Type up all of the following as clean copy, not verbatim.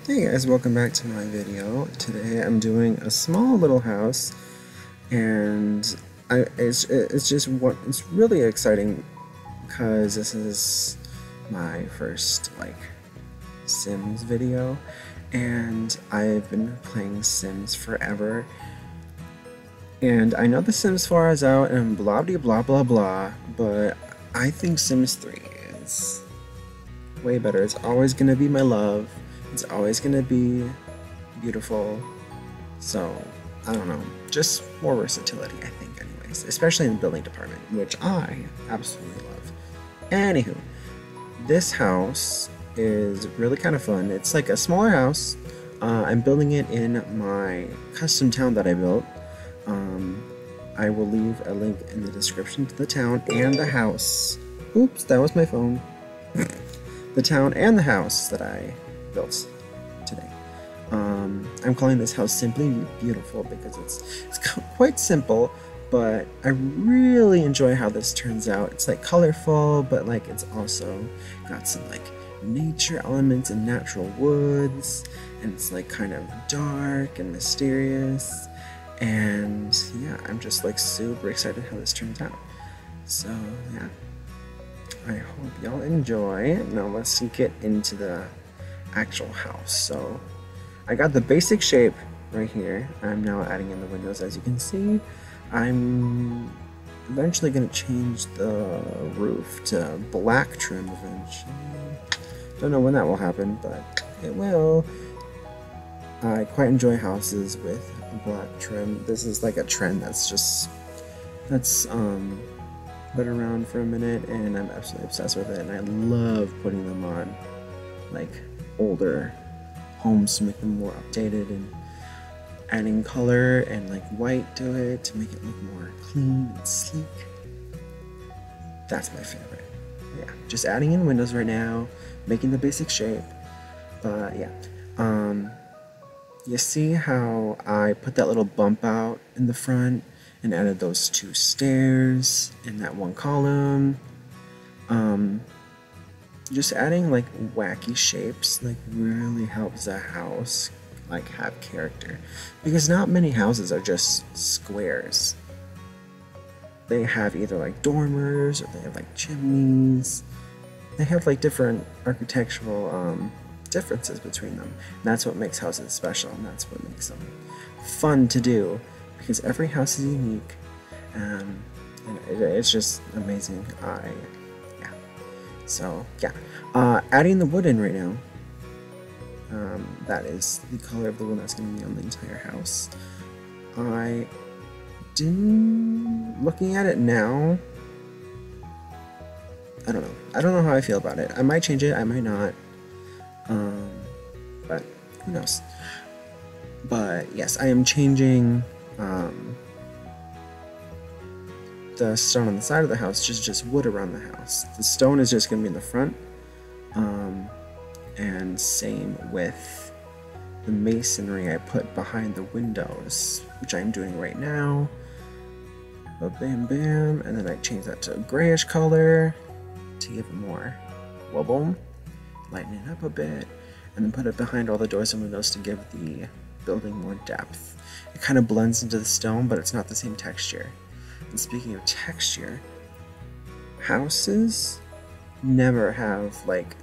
Hey guys, welcome back to my video. Today I'm doing a small little house, and it's really exciting because this is my first Sims video, and I've been playing Sims forever. And I know The Sims 4 is out and blah blah blah blah blah, but I think Sims 3 is way better. It's always gonna be my love. It's always gonna be beautiful. So, I don't know. Just more versatility, I think, anyways. Especially in the building department, which I absolutely love. Anywho, this house is really kind of fun. It's like a smaller house. I'm building it in my custom town that I built. I will leave a link in the description to the town and the house. Oops, that was my phone. The town and the house that I built today. I'm calling this house Simply Beautiful because it's quite simple, but I really enjoy how this turns out. It's like colorful, but like it's also got some like nature elements and natural woods, and it's like kind of dark and mysterious. And yeah, I'm just like super excited how this turns out. So yeah, I hope y'all enjoy. Now let's get into the actual house. So I got the basic shape right here. I'm now adding in the windows. As you can see, I'm eventually going to change the roof to black trim eventually. Don't know when that will happen, but it will. I quite enjoy houses with black trim. This is like a trend that's been around for a minute, and I'm absolutely obsessed with it, and I love putting them on like older homes to make them more updated and adding color and like white to it to make it look more clean and sleek. That's my favorite. Yeah, just adding in windows right now, making the basic shape. But yeah, you see how I put that little bump out in the front and added those two stairs in that one column. Just adding like wacky shapes like really helps a house like have character, because not many houses are just squares. They have either like dormers or they have like chimneys. They have like different architectural differences between them. And that's what makes houses special, and that's what makes them fun to do, because every house is unique, and it's just amazing. So yeah, adding the wood in right now. That is the color of the wood that's going to be on the entire house. I didn't. Looking at it now, I don't know. I don't know how I feel about it. I might change it. I might not. But who knows? But yes, I am changing the stone on the side of the house, just wood around the house. The stone is just going to be in the front, and same with the masonry I put behind the windows, which I'm doing right now. Bam bam, and then I change that to a grayish color to give it more wobble, lighten it up a bit, and then put it behind all the doors and windows to give the building more depth. It kind of blends into the stone, but it's not the same texture. And speaking of texture, houses never have like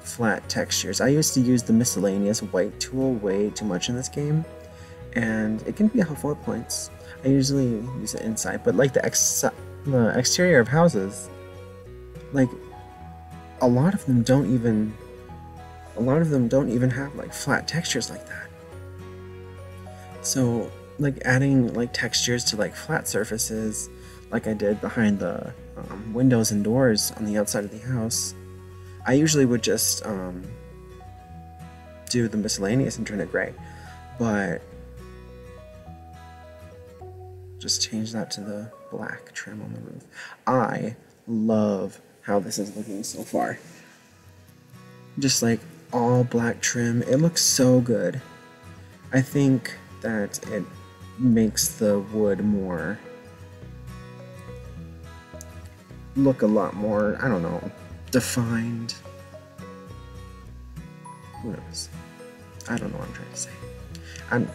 flat textures. I used to use the miscellaneous white tool way too much in this game, and it can be helpful at points. I usually use it inside, but like the exterior of houses, like a lot of them don't even have like flat textures like that. So like adding like textures to like flat surfaces, like I did behind the windows and doors on the outside of the house. I usually would just do the miscellaneous and turn it gray, but just change that to the black trim on the roof. I love how this is looking so far. Just like all black trim, it looks so good. I think that it makes the wood look a lot more, I don't know, defined. Who knows? I don't know what I'm trying to say. I'm.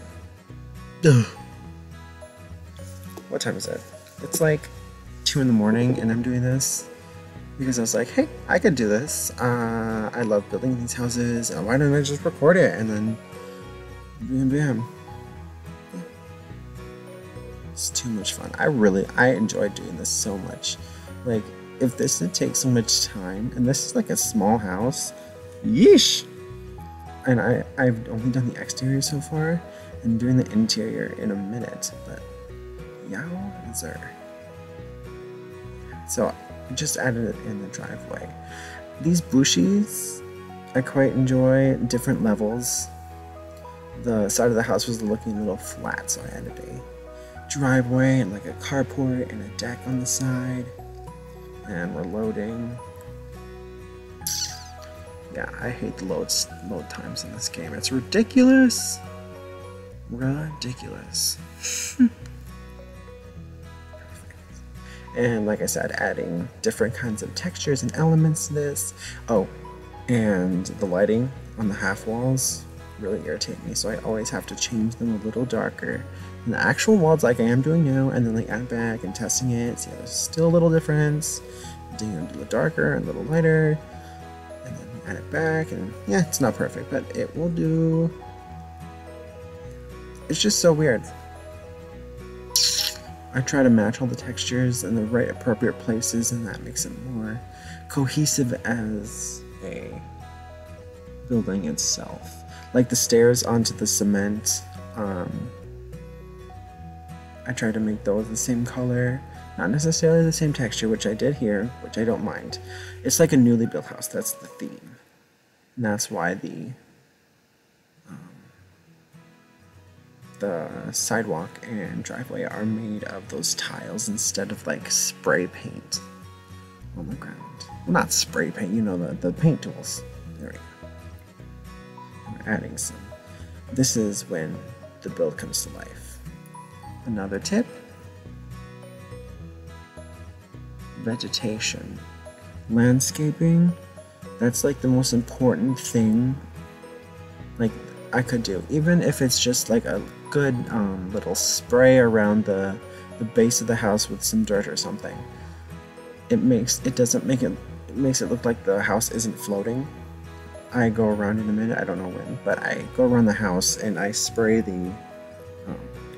Ugh. What time is it? It's like 2 in the morning, and I'm doing this because I was like, hey, I could do this. I love building these houses. Why don't I just record it and then bam, bam. Yeah. It's too much fun. I enjoy doing this so much. Like, if this did take so much time, and this is like a small house, yeesh. And I've only done the exterior so far, and doing the interior in a minute, but yowzer. So I just added it in the driveway. These bushes, I quite enjoy different levels. The side of the house was looking a little flat, so I added a driveway and like a carport and a deck on the side. And we're loading. Yeah, I hate the load times in this game. It's ridiculous. Ridiculous. And like I said, adding different kinds of textures and elements to this. Oh, and the lighting on the half walls really irritate me, so I always have to change them a little darker than the actual walls like I am doing now, and then like add back and testing it. See, there's still a little difference. Doing it a little darker and a little lighter, and then add it back, and yeah, it's not perfect, but it will do. It's just so weird. I try to match all the textures in the right appropriate places, and that makes it more cohesive as a building itself. Like the stairs onto the cement, I try to make those the same color, not necessarily the same texture, which I did here, which I don't mind. It's like a newly built house, that's the theme. And that's why the sidewalk and driveway are made of those tiles instead of like spray paint on the ground. Well, not spray paint, you know, the paint tools. There we go. We're adding some. This is when the build comes to life. Another tip: vegetation. Landscaping, that's like the most important thing like I could do, even if it's just like a good little spray around the base of the house with some dirt or something. It makes it look like the house isn't floating. I go around in a minute, I don't know when, but I go around the house and I spray the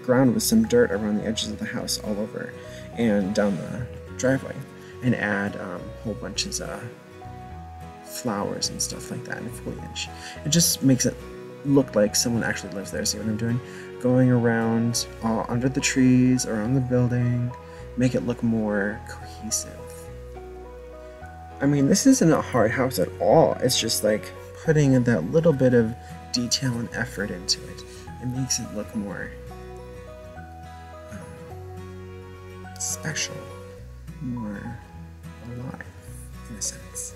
ground with some dirt around the edges of the house all over and down the driveway, and add whole bunches of flowers and stuff like that and foliage. It just makes it look like someone actually lives there. See what I'm doing? Going around all under the trees, around the building, make it look more cohesive. I mean, this isn't a hard house at all. It's just like putting that little bit of detail and effort into it. It makes it look more special, more alive, in a sense.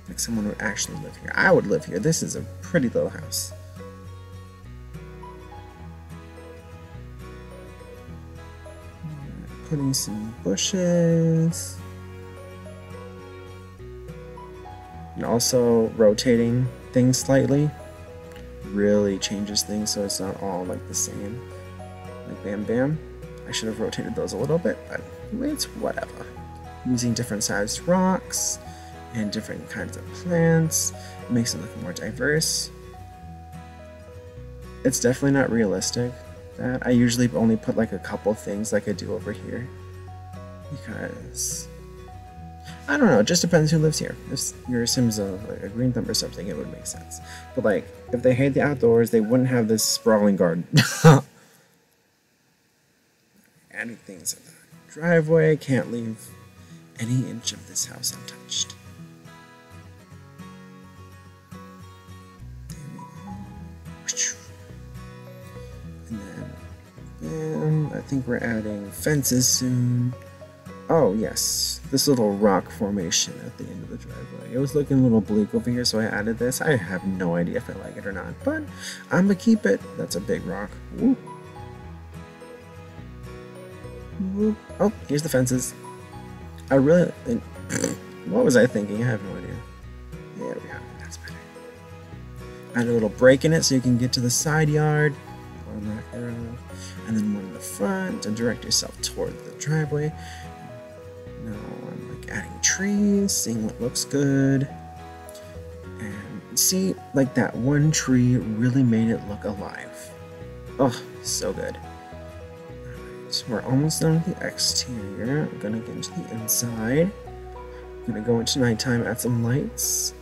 Like someone would actually live here. I would live here. This is a pretty little house. Putting some bushes. And also rotating things slightly really changes things so it's not all like the same. Like bam bam. I should have rotated those a little bit, but it's whatever. Using different sized rocks and different kinds of plants, it makes it look more diverse. It's definitely not realistic. That I usually only put like a couple things like I do over here, because I don't know, it just depends who lives here. If your Sims like a green thumb or something, it would make sense. But like, if they hate the outdoors, they wouldn't have this sprawling garden. Adding things in the driveway, can't leave any inch of this house untouched. And I think we're adding fences soon. Oh yes, this little rock formation at the end of the driveway. It was looking a little bleak over here, so I added this. I have no idea if I like it or not, but I'm gonna keep it. That's a big rock. Woo. Woo. Oh, here's the fences. I really... what was I thinking? I have no idea. There we go. That's better. add a little break in it so you can get to the side yard. On that arrow, and then one in the front, and direct yourself toward the driveway. Now I'm like adding trees, seeing what looks good. And see, like that one tree really made it look alive. Oh, so good. Alright, we're almost done with the exterior. I'm gonna get into the inside. I'm gonna go into nighttime, add some lights,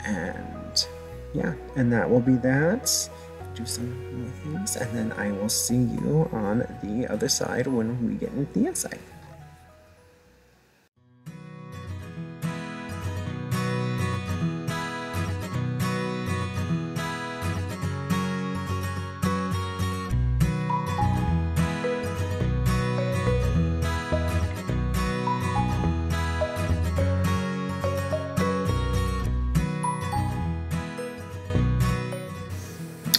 and yeah, and that will be that. Do some more things, and then I will see you on the other side when we get into the inside.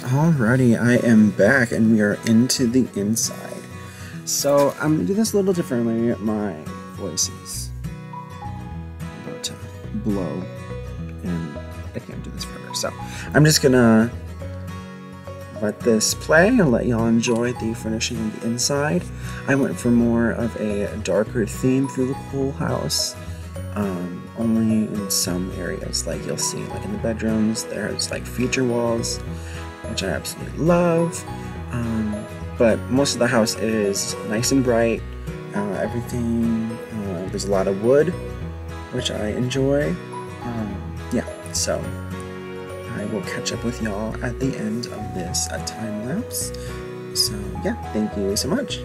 Alrighty, I am back and we are into the inside. So I'm going to do this a little differently. My voice is about to blow and I can't do this forever. So I'm just going to let this play and let y'all enjoy the furnishing of the inside. I went for more of a darker theme through the whole house. Only in some areas, like you'll see like in the bedrooms, there's like feature walls, which I absolutely love, but most of the house is nice and bright. Everything, there's a lot of wood, which I enjoy. Yeah, so I will catch up with y'all at the end of this time lapse. So yeah, thank you so much.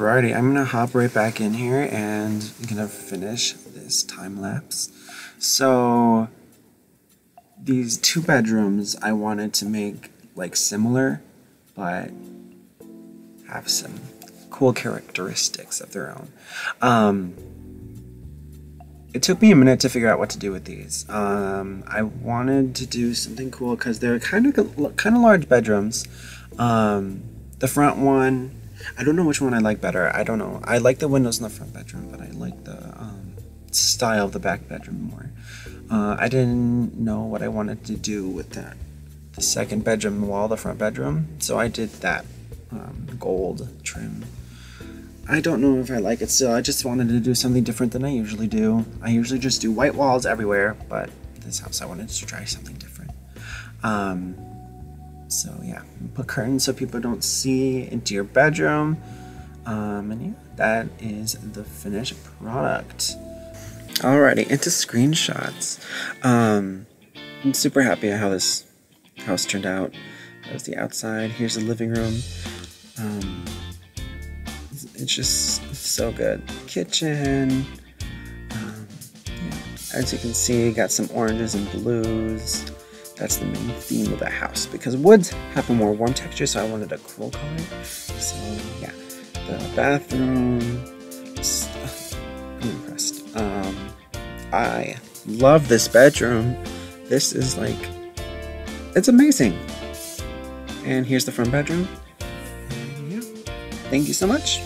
Alrighty, I'm gonna hop right back in here and I'm gonna finish this time lapse. So these 2 bedrooms I wanted to make like similar, but have some cool characteristics of their own. It took me a minute to figure out what to do with these. I wanted to do something cool because they're kind of large bedrooms. The front one, I don't know which one I like better. I don't know. I like the windows in the front bedroom, but I like the style of the back bedroom more. I didn't know what I wanted to do with that. The second bedroom wall, the front bedroom, so I did that gold trim. I don't know if I like it still. I just wanted to do something different than I usually do. I usually just do white walls everywhere, but this house I wanted to try something different. So yeah, put curtains so people don't see into your bedroom. And yeah, that is the finished product. Alrighty, into screenshots. I'm super happy at how this house turned out. That was the outside. Here's the living room. It's just so good. Kitchen. Yeah. As you can see, got some oranges and blues. That's the main theme of the house because woods have a more warm texture, so I wanted a cool color. So yeah, the bathroom. I'm impressed. I love this bedroom. This is like, it's amazing. And here's the front bedroom. And yeah, thank you so much.